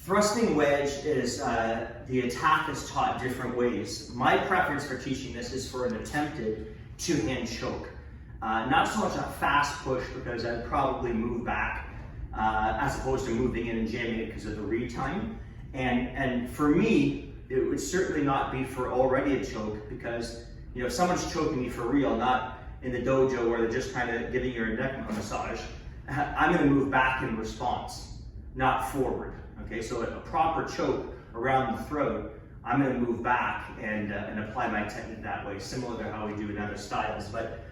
Thrusting wedge is, the attack is taught different ways. My preference for teaching this is for an attempted two-hand choke. Not so much a fast push, because I'd probably move back as opposed to moving in and jamming it because of the read time. And for me, it would certainly not be for already a choke, because if someone's choking me for real, not in the dojo where they're just kind of giving you a neck massage, I'm going to move back in response, not forward. Okay, so a proper choke around the throat, I'm going to move back and apply my technique that way, similar to how we do in other styles. But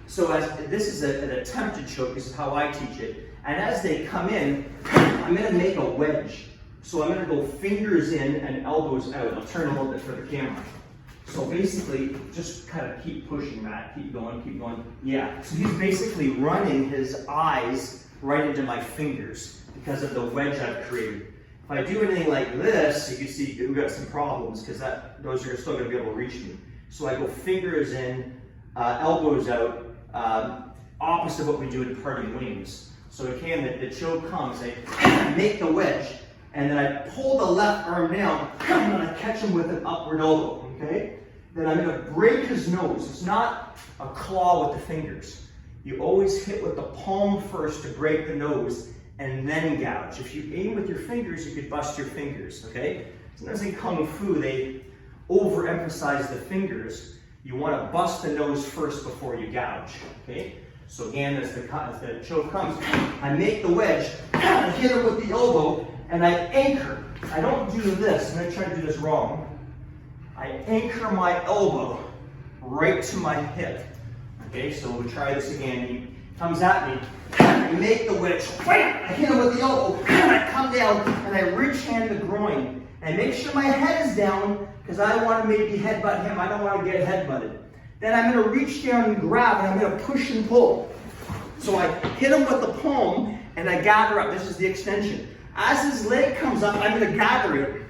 so as this is an attempted choke, this is how I teach it. And as they come in, I'm going to make a wedge. So I'm going to go fingers in and elbows out. I'll turn a little bit for the camera. So basically, just kind of keep pushing that, keep going, keep going. Yeah, so he's basically running his eyes right into my fingers because of the wedge I've created. If I do anything like this, you can see we've got some problems because those are still going to be able to reach me. So I go fingers in, elbows out, opposite of what we do in parting wings. So again, the choke comes, I make the wedge, and then I pull the left arm down, and I catch him with an upward elbow, okay? Then I'm going to break his nose. It's not a claw with the fingers. You always hit with the palm first to break the nose, and then gouge. If you aim with your fingers, you could bust your fingers, okay? Sometimes in Kung Fu, they overemphasize the fingers. You want to bust the nose first before you gouge, okay? So again, as the choke comes, I make the wedge, I hit him with the elbow, and I anchor. I don't do this. I'm going to try to do this wrong. I anchor my elbow right to my hip. Okay, so we'll try this again. He comes at me, I make the wedge, I hit him with the elbow, I come down, and I reach hand the groin. And make sure my head is down, because I want to maybe headbutt him. I don't want to get headbutted. Then I'm going to reach down and grab, and I'm going to push and pull. So I hit him with the palm, and I gather up. This is the extension. As his leg comes up, I'm going to gather it,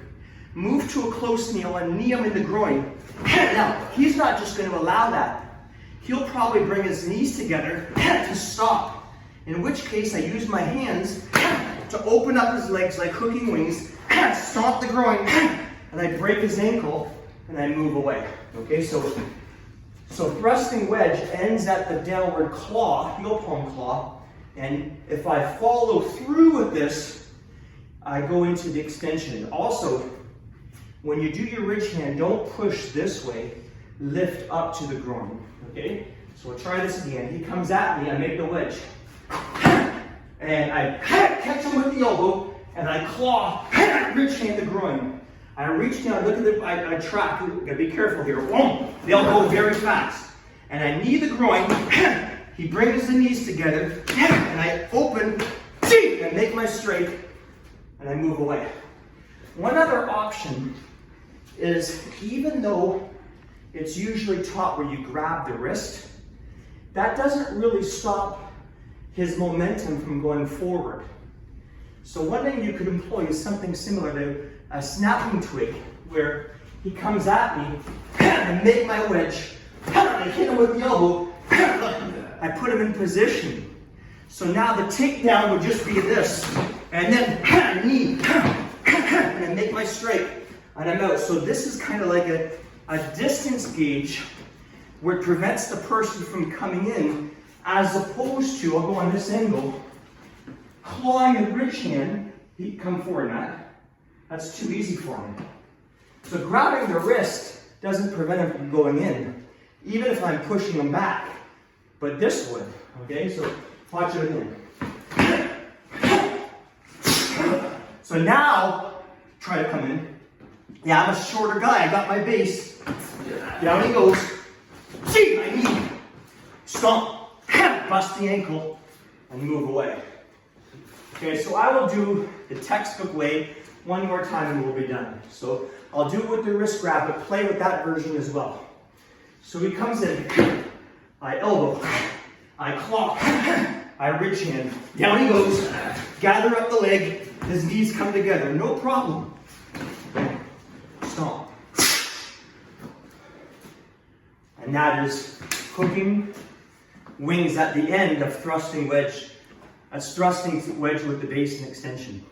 move to a close kneel, and knee him in the groin. Now, he's not just going to allow that. He'll probably bring his knees together to stop, in which case I use my hands to open up his legs like hooking wings, stomp the groin, and I break his ankle, and I move away. Okay, so thrusting wedge ends at the downward claw, heel palm claw, and if I follow through with this, I go into the extension. Also, when you do your ridge hand, don't push this way, lift up to the groin. Okay, so we'll try this again. He comes at me, I make the wedge, and I catch him with the elbow, and I claw, ridge hand the groin. I reach down, look at I track, gotta be careful here. Boom! They'll go very fast. And I knee the groin, he brings the knees together, and I open, and make my straight, and I move away. One other option is, even though it's usually taught where you grab the wrist, that doesn't really stop his momentum from going forward. So one thing you could employ is something similar to a snapping twig, where he comes at me, I make my wedge, I hit him with the elbow, I put him in position. So now the takedown would just be this, and then knee, and I make my straight, and I'm out. So this is kind of like a distance gauge where it prevents the person from coming in, as opposed to, I'll go on this angle, clawing a ridge hand. He come forward, Matt. That's too easy for him. So grabbing the wrist doesn't prevent him from going in, even if I'm pushing him back. But this would, okay? So watch it again. So now, try to come in. Yeah, I'm a shorter guy, I got my base. Down he goes. See, my knee. Stomp. Bust the ankle and move away. Okay, so I will do the textbook way one more time and we'll be done. So I'll do it with the wrist grab, but play with that version as well. So he comes in. I elbow. I claw. I ridge hand. Down he goes. Gather up the leg. His knees come together. No problem. Stomp. And that is hooking wings at the end of thrusting wedge. That's thrusting wedge with the base and extension.